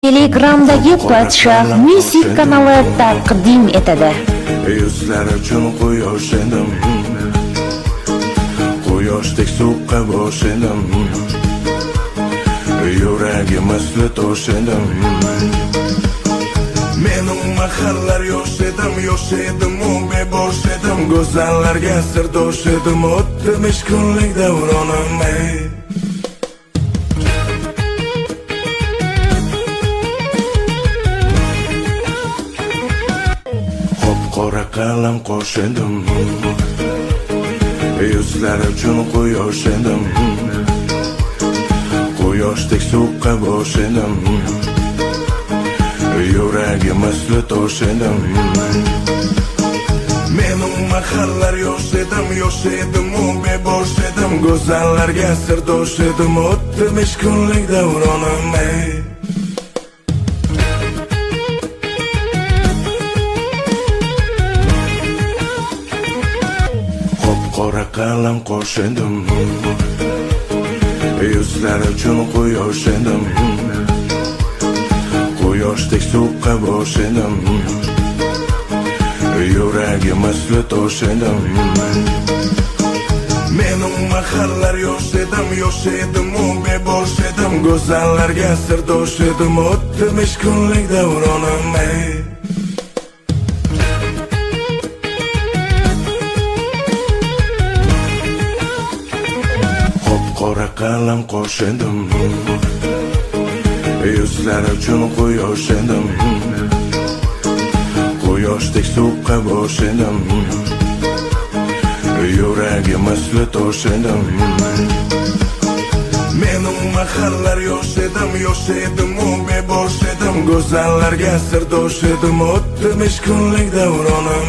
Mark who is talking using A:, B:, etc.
A: Telegramdagi Podshoh Music kanali taqdim etadi.
B: Yuzlar uchun quyosh edim, quyoshdek so'qqa bosh edim, yuragim misli tosh edim. Mening mahallar yosh edim, u bebosh edim, go'zallarga sirdosh edim, o'tmish kunlik davronim. Qora qalam qo'sh edim, yuzlar uchun quyosh edim, quyoshdek so'qqa bosh edim, yuragim misli tosh edim. Mening mahallar yosh edim, u bebosh edim, go'zallarga sirdosh edim, o'tmish kunlik davronim. Qora qalam qo'sh edim, yuzlar uchun quyosh edim, quyoshdek so'qqa bosh edim, yuragim misli tosh edim. Mening mahallar yosh edim, u bebosh edim, go'zallarga sirdosh edim, o'tmish kunlik davronim. Qora qalam qo'sh edim, yuzlar uchun quyosh edim, quyoshdek so'qqa bosh edim, yuragim misli tosh edim. Mening mahallar yosh edim, u bebosh edim, go'zallarga sirdosh edim, o'tmish kunlik davronim.